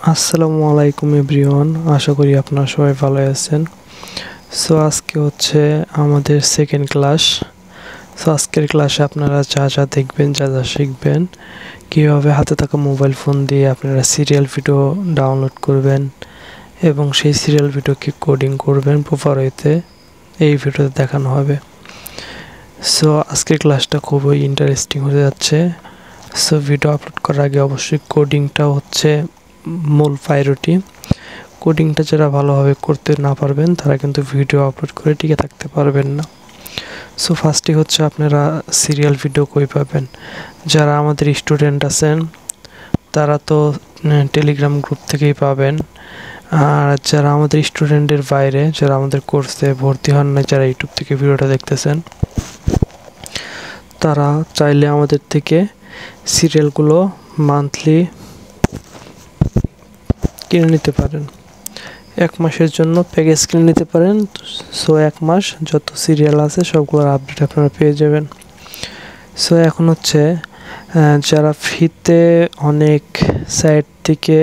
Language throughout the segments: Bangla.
আসসালামু আলাইকুম এভরিওয়ান, আশা করি আপনারা সবাই ভালো আছেন। সো আজকে হচ্ছে আমাদের সেকেন্ড ক্লাস। সো আজকের ক্লাসে আপনারা যা যা দেখবেন, যা যা শিখবেন, কীভাবে হাতে থাকা মোবাইল ফোন দিয়ে আপনারা সিরিয়াল ভিডিও ডাউনলোড করবেন এবং সেই সিরিয়াল ভিডিওকে কোডিং করবেন প্রপার ওয়েতে, এই ভিডিওতে দেখানো হবে। সো আজকের ক্লাসটা খুবই ইন্টারেস্টিং হতে যাচ্ছে। সো ভিডিও আপলোড করার আগে অবশ্যই কোডিংটা হচ্ছে মূল প্রায়োরিটি। কোডিংটা যারা ভালোভাবে করতে না পারবেন তারা কিন্তু ভিডিও আপলোড করে টিকে থাকতে পারবেন না। সো ফার্স্টে হচ্ছে আপনারা সিরিয়াল ভিডিও কই পাবেন। যারা আমাদের স্টুডেন্ট আছেন তারা তো টেলিগ্রাম গ্রুপ থেকেই পাবেন, আর যারা আমাদের স্টুডেন্টের বাইরে, যারা আমাদের কোর্সে ভর্তি হন না, যারা ইউটিউব থেকে ভিডিওটা দেখতেছেন, তারা চাইলে আমাদের থেকে সিরিয়ালগুলো মান্থলি কিনে নিতে পারেন। 1 মাসের জন্য প্যাকেজ কিনে নিতে পারেন। সো 1 মাস যত সিরিয়াল আছে সবগুলোর আপডেট আপনারা পেয়ে যাবেন। সো এখন হচ্ছে যারা ফ্রিতে অনেক সাইট থেকে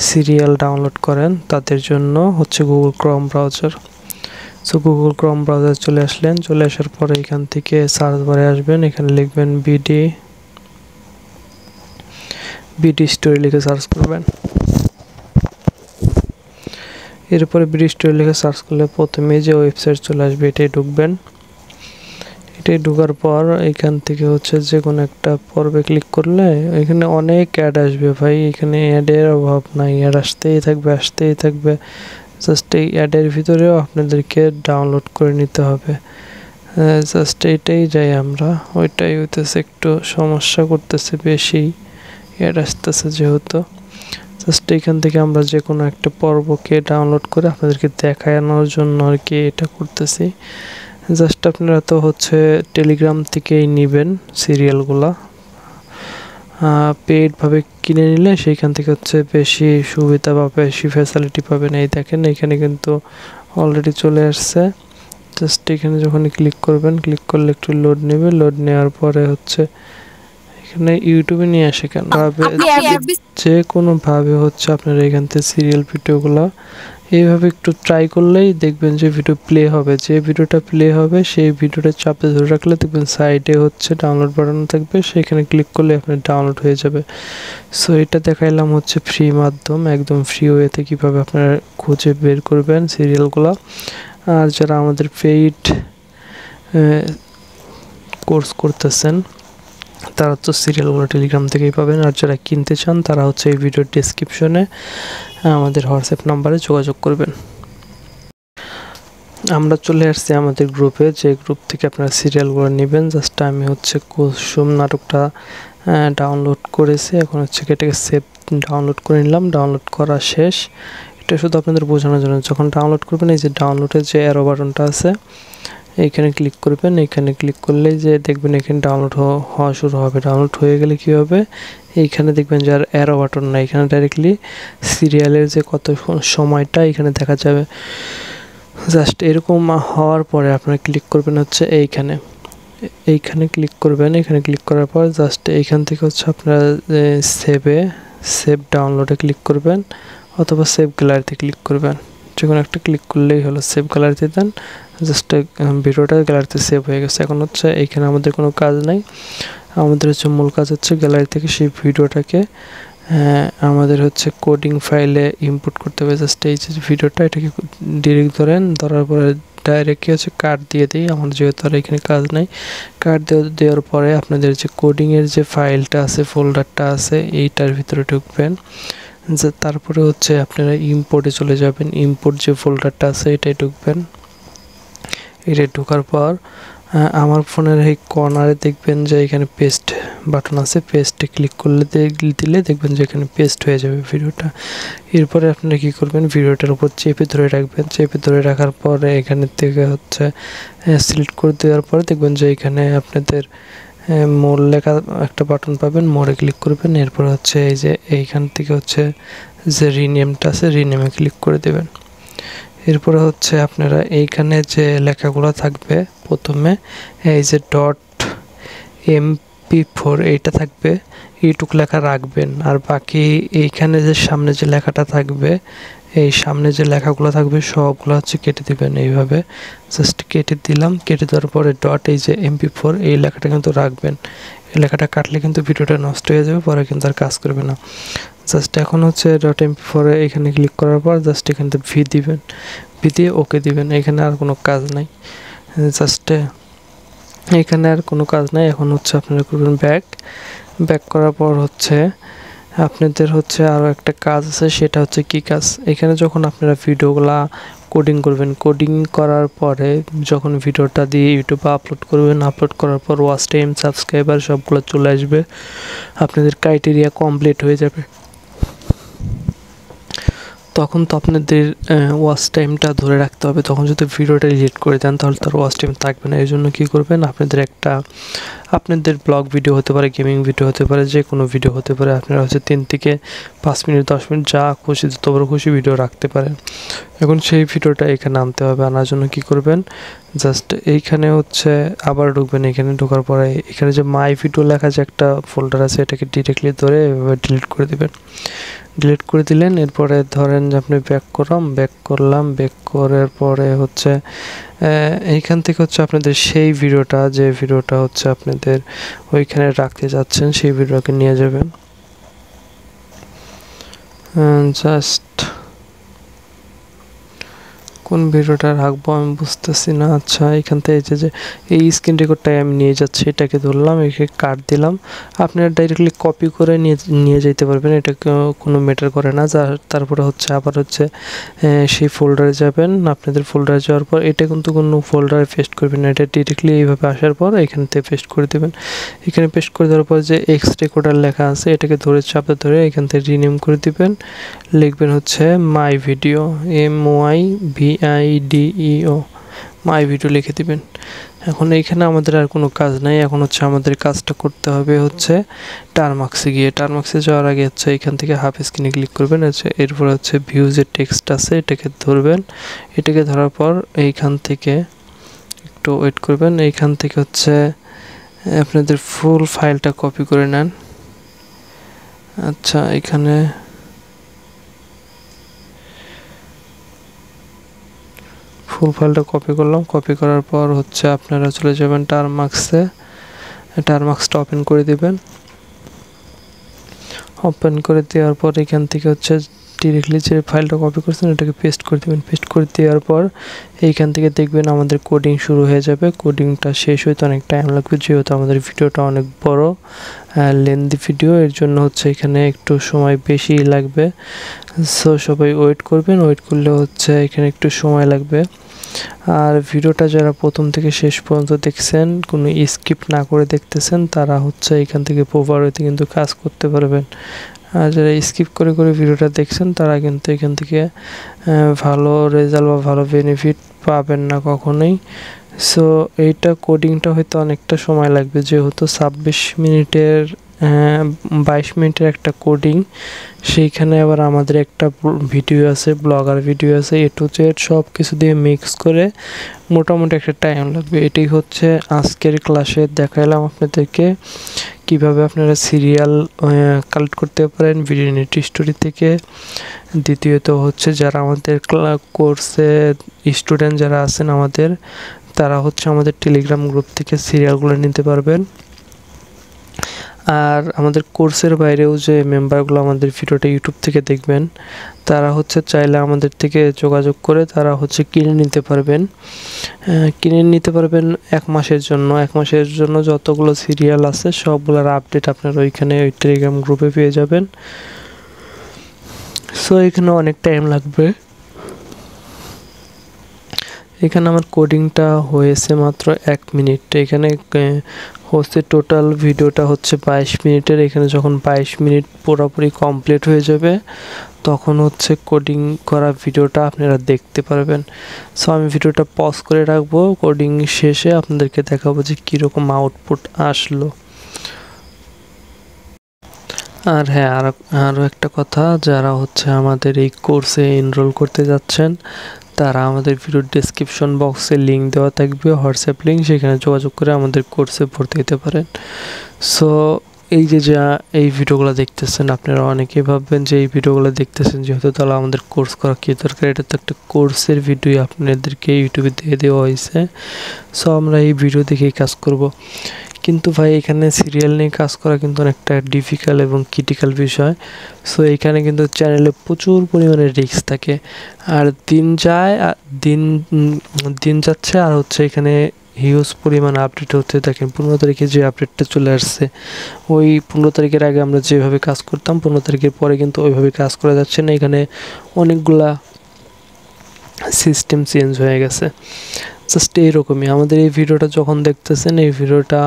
সিরিয়াল ডাউনলোড করেন তাদের জন্য হচ্ছে Google Chrome browser. So Google Chrome browser চলে আসলেন, চলে আসার পরে এখান থেকে সার্চ বারে আসবেন, এখানে লিখবেন বিডি স্টোরি লিখে সার্চ করবেন। এরপরে বিডি স্টোরি লিখে সার্চ করলে প্রথমে যে ওয়েবসাইট চলে আসবে এটাই ঢুকবেন। এটাই ঢোকার পর এখান থেকে হচ্ছে যে কোনো একটা পর্বে ক্লিক করলে এখানে অনেক অ্যাড আসবে ভাই, এখানে অ্যাডের অভাব নাই, অ্যাড আসতেই থাকবে। জাস্ট এই অ্যাডের ভিতরেও আপনাদেরকে ডাউনলোড করে নিতে হবে। জাস্ট এইটাই যাই আমরা, ওইটাই হইতেছে একটু সমস্যা করতেছে, বেশি অ্যাড আসতেছে যেহেতু। জাস্ট এখান থেকে আমরা যে কোনো একটা পর্বকে ডাউনলোড করে আপনাদেরকে দেখানোর জন্য আর কি এটা করতেছি। জাস্ট আপনারা তো হচ্ছে টেলিগ্রাম থেকেই নেবেন সিরিয়ালগুলো, পেইডভাবে কিনে নিলে সেইখান থেকে হচ্ছে বেশি সুবিধা বা বেশি ফ্যাসিলিটি পাবেন। এই দেখেন এখানে কিন্তু অলরেডি চলে আসছে। জাস্ট এখানে যখন ক্লিক করবেন, ক্লিক করলে একটু লোড নেবে, লোড নেওয়ার পরে হচ্ছে এখানে ইউটিউবে নিয়ে আসে কেন ভাবে, যে কোনোভাবে হচ্ছে আপনারা এখান থেকে সিরিয়াল ভিডিওগুলো এইভাবে একটু ট্রাই করলেই দেখবেন যে ভিডিও প্লে হবে। যে ভিডিওটা প্লে হবে সেই ভিডিওটা চাপে ধরে রাখলে দেখবেন সাইডে হচ্ছে ডাউনলোড বাটন থাকবে, সেখানে ক্লিক করলে আপনার ডাউনলোড হয়ে যাবে। সো এটা দেখাইলাম হচ্ছে ফ্রি মাধ্যম, একদম ফ্রি ওয়েতে কীভাবে আপনারা খুঁজে বের করবেন সিরিয়ালগুলো। আর যারা আমাদের পেইড কোর্স করতেছেন তারা তো সিরিয়ালগুলো টেলিগ্রাম থেকেই পাবেন, আর যারা কিনতে চান তারা হচ্ছে এই ভিডিওর ডেসক্রিপশনে আমাদের হোয়াটসঅ্যাপ নাম্বারে যোগাযোগ করবেন। আমরা চলে আসছি আমাদের গ্রুপে, যে গ্রুপ থেকে আপনারা সিরিয়ালগুলো নেবেন। জাস্ট আমি হচ্ছে কুসুম নাটকটা ডাউনলোড করেছি, এখন হচ্ছে এটাকে সেভ ডাউনলোড করে নিলাম। ডাউনলোড করা শেষ। এটা শুধু আপনাদের বোঝানোর জন্য, যখন ডাউনলোড করবেন এই যে ডাউনলোডের যে অ্যারো বাটনটা আছে এইখানে ক্লিক করবেন। এইখানে ক্লিক করলেই যে দেখবেন এখানে ডাউনলোড হওয়া শুরু হবে। ডাউনলোড হয়ে গেলে কী হবে, এইখানে দেখবেন যে আর অ্যারো বাটন না, এখানে ডাইরেক্টলি সিরিয়ালের যে কত সময়টা এখানে দেখা যাবে। জাস্ট এরকম হওয়ার পরে আপনারা ক্লিক করবেন হচ্ছে এইখানে ক্লিক করবেন। এখানে ক্লিক করার পর জাস্ট এইখান থেকে হচ্ছে আপনারা সেভ ডাউনলোডে ক্লিক করবেন অথবা সেভ গ্যালারিতে ক্লিক করবেন। যে কোনো একটা ক্লিক করলেই হলো। সেভ গ্যালারিতে দেন, জাস্ট ভিডিওটা গ্যালারিতে সেভ হয়ে গেছে। এখন হচ্ছে এইখানে আমাদের কোনো কাজ নাই, আমাদের হচ্ছে মূল কাজ হচ্ছে গ্যালারি থেকে সেই ভিডিওটাকে আমাদের হচ্ছে কোডিং ফাইলে ইম্পোর্ট করতে হবে। জাস্ট এই যে ভিডিওটা এটাকে ডিরেক্ট ধরার পরে ডাইরেক্টলি হচ্ছে কাট দিয়ে দিই, আমার যেহেতু আর এখানে কাজ নাই। কাট দেওয়ার পরে আপনাদের যে কোডিংয়ের যে ফাইলটা আছে, ফোল্ডারটা আছে, এইটার ভিতরে ঢুকবেন। যে তারপরে হচ্ছে আপনারা ইম্পোর্টে চলে যাবেন, ইম্পোর্ট যে ফোল্ডারটা আছে এটাই ঢুকবেন। এটা ঢোকার পর আমার ফোনের এই কর্নারে দেখবেন যে এখানে পেস্ট বাটন আছে, পেস্টে ক্লিক করলে দিলে দেখবেন যে এখানে পেস্ট হয়ে যাবে ভিডিওটা। এরপরে আপনারা কী করবেন, ভিডিওটার উপর চেপে ধরে রাখবেন। চেপে ধরে রাখার পরে এখানে থেকে হচ্ছে সিলেক্ট করে দেওয়ার পরে দেখবেন যে এখানে আপনাদের মোর লেখা একটা বাটন পাবেন, মোরে ক্লিক করবেন। এরপর হচ্ছে এই যে এইখান থেকে হচ্ছে যে রিনেমটা আছে, রিনেমে ক্লিক করে দেবেন। এরপরে হচ্ছে আপনারা এইখানে যে লেখাগুলো থাকবে, প্রথমে এই যে .mp4 এইটা থাকবে, এইটুক লেখা রাখবেন। আর বাকি এইখানে যে সামনে যে লেখাটা থাকবে, এই সামনে যে লেখাগুলো থাকবে সবগুলো হচ্ছে কেটে দিবেন। এইভাবে জাস্ট কেটে দিলাম। কেটে দেওয়ার পরে ডট এই যে MP4 এই লেখাটা কিন্তু রাখবেন। এই লেখাটা কাটলে কিন্তু ভিডিওটা নষ্ট হয়ে যাবে, পরে কিন্তু আর কাজ করবে না। জাস্ট এখন হচ্ছে .mp4 এখানে ক্লিক করার পর জাস্ট এখান থেকে ভি দিবেন, ভি দিয়ে ওকে দিবেন। এখানে আর কোনো কাজ নাই, জাস্ট এখানে আর কোনো কাজ নাই। এখন হচ্ছে আপনারা করবেন ব্যাক করার পর হচ্ছে আপনাদের হচ্ছে আরও একটা কাজ আছে, সেটা হচ্ছে কি কাজ, এখানে যখন আপনারা ভিডিওগুলা কোডিং করবেন, কোডিং করার পরে যখন ভিডিওটা দিয়ে ইউটিউবে আপলোড করবেন, আপলোড করার পর ওয়াচ টাইম, সাবস্ক্রাইবার সবগুলো চলে আসবে, আপনাদের ক্রাইটেরিয়া কমপ্লিট হয়ে যাবে। তখন তো আপনাদের ওয়াচ টাইমটা ধরে রাখতে হবে। তখন যদি ভিডিওটা ডিলিট করে দেন তাহলে তার ওয়াচ টাইম থাকবে না। এই জন্য কী করবেন, আপনাদের ব্লগ ভিডিও হতে পারে, গেমিং ভিডিও হতে পারে, যে কোনো ভিডিও হতে পারে, আপনারা হচ্ছে 3 থেকে 5 মিনিট 10 মিনিট যা খুশি যত বড় খুশি ভিডিও রাখতে পারেন। এখন সেই ভিডিওটা এখানে আনতে হবে। আনার জন্য কী করবেন, জাস্ট এইখানে হচ্ছে আবার ঢুকবেন। এখানে ঢোকার পরে এখানে যে মাই ভিডিও লেখা যে একটা ফোল্ডার আছে, এটাকে ডিরেক্টলি ধরে এভাবে ডিলিট করে দেবেন। ডিলিট করে দিলেন। এরপরে ধরেন যে আপনি ব্যাক করলাম, ব্যাক করার পরে হচ্ছে এইখান থেকে হচ্ছে আপনাদের সেই ভিডিওটা, যে ভিডিওটা হচ্ছে আপনাদের ওইখানে রাখতে যাচ্ছেন, সেই ভিডিওকে নিয়ে যাবেন। জাস্ট কোন ভিডিওটা রাখবো আমি বুঝতেছি না। আচ্ছা, এখান থেকে যে এই স্ক্রিন রেকর্ডটাই আমি নিয়ে যাচ্ছি, এটাকে ধরলাম, একে কাট দিলাম। আপনারা ডাইরেক্টলি কপি করে নিয়ে যেতে পারবেন, এটা কোনো ম্যাটার করে না। তারপরে হচ্ছে আবার হচ্ছে সেই ফোল্ডারে যাবেন। আপনাদের ফোল্ডারে যাওয়ার পর এটা কিন্তু কোনো ফোল্ডারে পেস্ট করবেন না, এটা ডিরেক্টলি এইভাবে আসার পর এখান থেকে পেস্ট করে দেবেন। এখানে পেস্ট করে দেওয়ার পর যে এক্স রেকর্ডার লেখা আছে, এটাকে চাপে ধরে এখান থেকে রিনেম করে দিবেন। লিখবেন হচ্ছে my video, MYVIDEO, my video লিখে দিবেন। এখন এইখানে আমাদের আর কোনো কাজ নাই। এখন হচ্ছে আমাদের কাজটা করতে হবে হচ্ছে টারমার্কসে গিয়ে। টারমার্কসে যাওয়ার আগে হচ্ছে এখান থেকে হাফ স্ক্রিনে ক্লিক করবেন। এরপর হচ্ছে ভিউজের টেক্সট আছে, এটাকে ধরবেন। এটাকে ধরার পর এইখান থেকে একটু ওয়েট করবেন। এইখান থেকে হচ্ছে আপনাদের ফুল ফাইলটা কপি করে নেন। আচ্ছা, এখানে ফুল ফাইলটা কপি করলাম। কপি করার পর হচ্ছে আপনারা চলে যাবেন টারমার্কসে। টারমার্কসটা ওপেন করে দিবেন। ওপেন করে দেওয়ার পর এখান থেকে হচ্ছে ডিরেক্টলি যে ফাইলটা কপি করছেন এটাকে পেস্ট করে দেবেন। পেস্ট করে দেওয়ার পর এইখান থেকে দেখবেন আমাদের কোডিং শুরু হয়ে যাবে। কোডিংটা শেষ হইতে অনেক টাইম লাগবে, যেহেতু আমাদের ভিডিওটা অনেক বড় লেন্দি ভিডিও, এর জন্য হচ্ছে এখানে একটু সময় বেশি লাগবে। সো সবাই ওয়েট করবেন। ওয়েট করলে হচ্ছে এখানে একটু সময় লাগবে। আর ভিডিওটা যারা প্রথম থেকে শেষ পর্যন্ত দেখছেন, কোনো স্কিপ না করে দেখতেছেন, তারা হচ্ছে এখান থেকে প্রপার ওয়েতে কিন্তু কাজ করতে পারবেন। আর যারা স্কিপ করে ভিডিওটা দেখছেন, তারা কিন্তু এখান থেকে ভালো রেজাল্ট বা ভালো বেনিফিট পাবেন না কখনোই। সো এইটা কোডিংটা হয়তো অনেকটা সময় লাগবে, যেহেতু 26 মিনিটের 22 মিনিটের একটা কোডিং, সেইখানে আবার আমাদের একটা ভিডিও আছে, ব্লগার ভিডিও আছে, A to Z সব কিছু দিয়ে মিক্স করে মোটামুটি একটা টাইম লাগবে। এটাই হচ্ছে আজকের ক্লাসে দেখাইলাম আপনাদেরকে কিভাবে আপনারা সিরিয়াল কালেক্ট করতে পারেন ভিডিওনিটি স্টোরি থেকে। দ্বিতীয়ত হচ্ছে যারা আমাদের কোর্সে স্টুডেন্ট যারা আছেন আমাদের, তারা হচ্ছে আমাদের টেলিগ্রাম গ্রুপ থেকে সিরিয়ালগুলো নিতে পারবেন। আর আমাদের কোর্সের বাইরেও যে মেম্বারগুলো আমাদের ভিডিওটা ইউটিউব থেকে দেখবেন, তারা হচ্ছে চাইলে আমাদের থেকে যোগাযোগ করে তারা হচ্ছে কিনে নিতে পারবেন। 1 মাসের জন্য। 1 মাসের জন্য যতগুলো সিরিয়াল আছে সবগুলোর আপডেট আপনারা ওইখানে ওই টেলিগ্রাম গ্রুপে পেয়ে যাবেন। সো এখানে অনেক টাইম লাগবে। এখানে আমার কোডিংটা হয়েছে মাত্র 1 মিনিট। এখানে হচ্ছে টোটাল ভিডিওটা হচ্ছে 22 মিনিটের। এখানে যখন 22 মিনিট পুরোপুরি কমপ্লিট হয়ে যাবে, তখন হচ্ছে কোডিং করা ভিডিওটা আপনারা দেখতে পারবেন। সো আমি ভিডিওটা পজ করে রাখবো, কোডিং শেষে আপনাদেরকে দেখাবো যে কীরকম আউটপুট আসলো। আর হ্যাঁ, আরও একটা কথা, যারা হচ্ছে আমাদের এই কোর্সে এনরোল করতে যাচ্ছেন, তারা আমাদের ভিডিওর ডেসক্রিপশন বক্সে লিঙ্ক দেওয়া থাকবে, হোয়াটসঅ্যাপ লিঙ্ক, সেখানে যোগাযোগ করে আমাদের কোর্সে ভর্তি হতে পারেন। সো এই যে এই ভিডিওগুলো দেখতেছেন, আপনারা অনেকেই ভাববেন যে এই ভিডিওগুলো দেখতেছেন যেহেতু তাহলে আমাদের কোর্স করা কী দরকার। এটা তো একটা কোর্সের ভিডিও আপনাদেরকে ইউটিউবে দিয়ে দেওয়া হয়েছে, সো আমরা এই ভিডিও দেখেই কাজ করব। কিন্তু ভাই এখানে সিরিয়াল নিয়ে কাজ করা কিন্তু অনেকটা ডিফিকাল্ট এবং ক্রিটিক্যাল বিষয়। সো এখানে কিন্তু চ্যানেলে প্রচুর পরিমাণে রিস্ক থাকে, আর দিন যাচ্ছে আর হচ্ছে এখানে হিউজ পরিমাণ আপডেট হতে দেখেন। 15 তারিখে যে আপডেটটা চলে আসছে, ওই 15 তারিখের আগে আমরা যেভাবে কাজ করতাম 15 তারিখের পরে কিন্তু ওইভাবে কাজ করা যাচ্ছে না। এখানে অনেকগুলা সিস্টেম চেঞ্জ হয়ে গেছে। জাস্ট এইরকমই আমাদের এই ভিডিওটা যখন দেখতেছেন, এই ভিডিওটা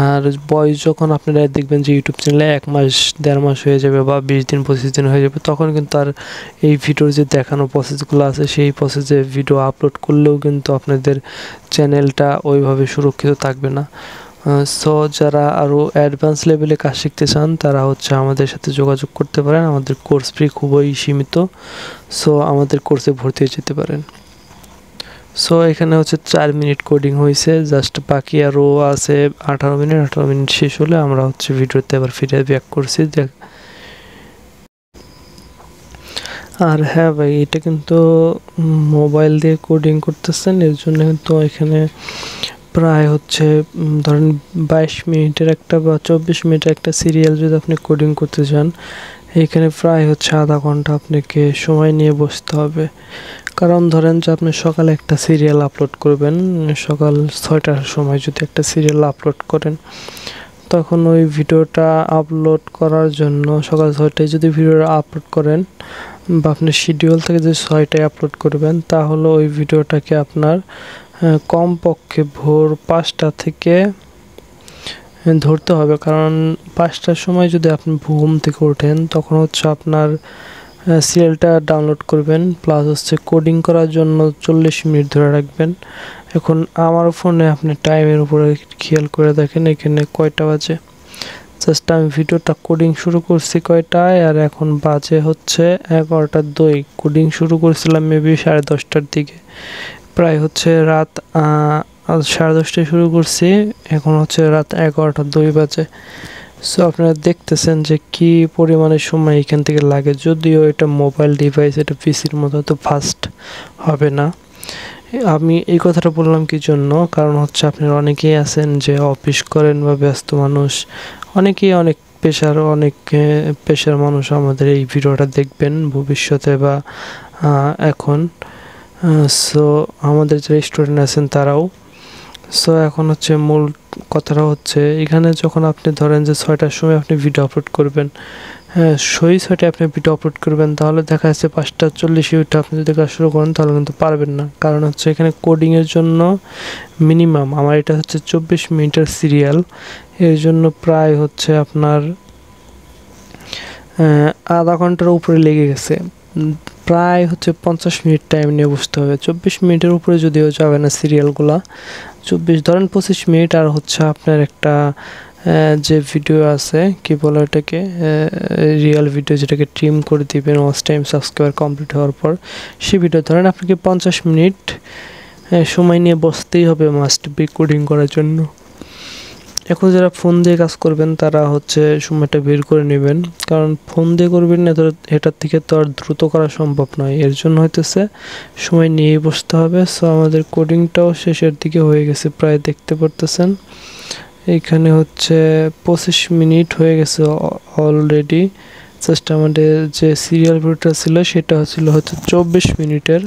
আর বয়স যখন আপনারা দেখবেন যে ইউটিউব চ্যানেলে 1 মাস 1.5 মাস হয়ে যাবে বা 20 দিন 25 দিন হয়ে যাবে, তখন কিন্তু আর এই ভিডিওর যে দেখানো প্রসেসগুলো আছে সেই প্রসেসে ভিডিও আপলোড করলেও কিন্তু আপনাদের চ্যানেলটা ওইভাবে সুরক্ষিত থাকবে না। সো যারা আরও অ্যাডভান্স লেভেলে কাজ শিখতে চান তারা হচ্ছে আমাদের সাথে যোগাযোগ করতে পারেন। আমাদের কোর্স ফি খুবই সীমিত, সো আমাদের কোর্সে ভর্তি হয়ে যেতে পারেন। সো এখানে হচ্ছে 4 মিনিট কোডিং হয়েছে, জাস্ট বাকি আরও আছে 18 মিনিট। 18 মিনিট শেষ হলে আমরা হচ্ছে ভিডিওতে আবার ফিরে ব্যাক করছি। আর হ্যাঁ ভাই, এটা কিন্তু মোবাইল দিয়ে কোডিং করতেছেন, এর জন্য কিন্তু এখানে প্রায় হচ্ছে ধরেন 22 মিনিটের একটা বা 24 মিনিটের একটা সিরিয়াল যদি আপনি কোডিং করতে চান, এখানে প্রায় হচ্ছে আধা ঘন্টা আপনাকে সময় নিয়ে বসতে হবে। কারণ ধরেন যে আপনি সকালে একটা সিরিয়াল আপলোড করবেন, সকাল 6টার সময় যদি একটা সিরিয়াল আপলোড করেন, তখন ওই ভিডিওটা আপলোড করার জন্য সকাল 6টায় যদি ভিডিওটা আপলোড করেন বা আপনি শিডিউল থেকে যে 6টায় আপলোড করবেন, তাহলে ওই ভিডিওটাকে আপনার কমপক্ষে ভোর 5টা থেকে ধরতে হবে। কারণ 5টার সময় যদি আপনি ঘুম থেকে ওঠেন, তখন হচ্ছে আপনার সিরিয়ালটা ডাউনলোড করবেন, প্লাস হচ্ছে কোডিং করার জন্য 40 মিনিট ধরে রাখবেন। এখন আমার ফোনে আপনি টাইমের উপরে খেয়াল করে দেখেন এখানে কয়টা বাজে। জাস্ট আমি ভিডিওটা কোডিং শুরু করছি কয়টায়, আর এখন বাজে হচ্ছে 11টা 2। কোডিং শুরু করছিলাম মেবি 10:30টার দিকে, প্রায় হচ্ছে রাত 10:30টায় শুরু করছি, এখন হচ্ছে রাত 11টা 2 বাজে। সো আপনারা দেখতেছেন যে কি পরিমাণে সময় এখান থেকে লাগে। যদিও এটা মোবাইল ডিভাইস, এটা পিসির মতো তো ফাস্ট হবে না। আমি এই কথাটা বললাম কি জন্য, কারণ হচ্ছে আপনারা অনেকেই আছেন যে অফিস করেন বা ব্যস্ত মানুষ, অনেকেই অনেক পেশার মানুষ আমাদের এই ভিডিওটা দেখবেন ভবিষ্যতে বা এখন। সো আমাদের যারা স্টুডেন্ট আছেন তারাও। সো এখন হচ্ছে মূল কথাটা হচ্ছে এখানে যখন আপনি ধরেন যে 6টার সময় আপনি ভিডিও আপলোড করবেন, হ্যাঁ 6টায় আপনি ভিডিও আপলোড করবেন, তাহলে দেখা যাচ্ছে 5:40 ওইটা আপনি যদি কাজ শুরু করেন তাহলে কিন্তু পারবেন না। কারণ হচ্ছে এখানে কোডিংয়ের জন্য মিনিমাম আমার এটা হচ্ছে 24 মিনিটের সিরিয়াল, এর জন্য প্রায় হচ্ছে আপনার আধা ঘন্টার উপরে লেগে গেছে। প্রায় হচ্ছে 50 মিনিট টাইম নিয়ে বসতে হবে। 24 মিনিটের উপরে যদিও যাবে না সিরিয়ালগুলা, 24 ধরেন 25 মিনিট। আর হচ্ছে আপনার একটা যে ভিডিও আছে কি বলে ওটাকে, রিয়েল ভিডিও, যেটাকে ট্রিম করে দিবেন ওয়াচ টাইম সাবস্ক্রাইবার কমপ্লিট হওয়ার পর, সেই ভিডিও ধরেন আপনাকে 50 মিনিট সময় নিয়ে বসতেই হবে মাস্ট বি কোডিং করার জন্য। এখন যারা ফোন দিয়ে কাজ করবেন তারা হচ্ছে সময়টা বের করে নেবেন, কারণ ফোন দিয়ে করবেন না, এটার থেকে তো আর দ্রুত করা সম্ভব নয়, এর জন্য হইতেছে সময় নিয়েই বসতে হবে। সো আমাদের কোডিংটাও শেষের দিকে হয়ে গেছে, প্রায় দেখতে পারতেছেন এইখানে হচ্ছে 25 মিনিট হয়ে গেছে অলরেডি। জাস্ট আমাদের যে সিরিয়াল ভিডিওটা ছিল সেটা ছিল হচ্ছে 24 মিনিটের।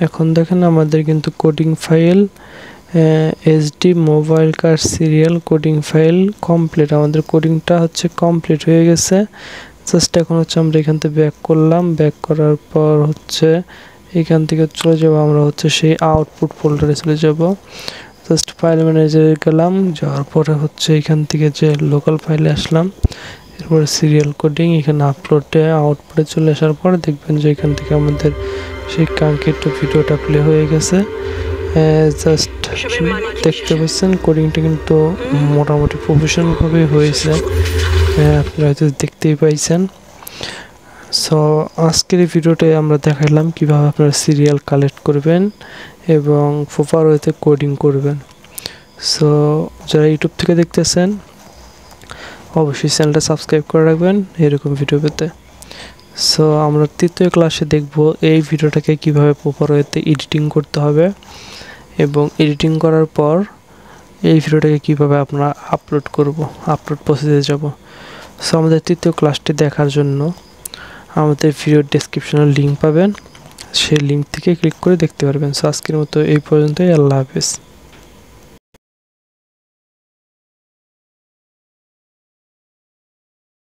এখন দেখেন আমাদের কিন্তু coding file HD mobile card serial coding file complete, আমাদের কোডিংটা হচ্ছে কমপ্লিট হয়ে গেছে। জাস্ট এখন হচ্ছে আমরা এখান থেকে ব্যাক করলাম, ব্যাক করার পর হচ্ছে এখান থেকে চলে যাব, আমরা হচ্ছে সেই আউটপুট ফোল্ডারে চলে যাব। জাস্ট ফাইল ম্যানেজারে গেলাম, যাওয়ার পরে হচ্ছে এখান থেকে যে লোকাল ফাইলে আসলাম, এরপরে সিরিয়াল কোডিং এখানে আপলোডে আউটপুটে চলে আসার পর দেখবেন যে এখান থেকে আমাদের সেই কাঙ্ক্ষিত ভিডিওটা প্লে হয়ে গেছে। জাস্ট দেখতে পাচ্ছেন কোডিংটা কিন্তু মোটামুটি প্রফেশনালভাবে হয়েছে, আপনারা হয়তো দেখতেই পাইছেন। সো আজকের এই ভিডিওতে আমরা দেখালাম কিভাবে আপনারা সিরিয়াল কালেক্ট করবেন এবং প্রপার ওয়েতে কোডিং করবেন। সো যারা ইউটিউব থেকে দেখতেছেন অবশ্যই চ্যানেলটা সাবস্ক্রাইব করে রাখবেন এরকম ভিডিও পেতে। সো আমরা তৃতীয় ক্লাসে দেখব এই ভিডিওটাকে কিভাবে প্রপার ওয়েতে এডিটিং করতে হবে এবং এডিটিং করার পর এই ভিডিওটাকে কিভাবে আমরা আপলোড করব, আপলোড প্রসেসে যাব। সো আমাদের তৃতীয় ক্লাসটি দেখার জন্য আমাদের ভিডিওর ডেসক্রিপশনে লিঙ্ক পাবেন, সেই লিঙ্ক থেকে ক্লিক করে দেখতে পারবেন। সো আজকের মতো এই পর্যন্তই, আল্লাহ হাফেজ।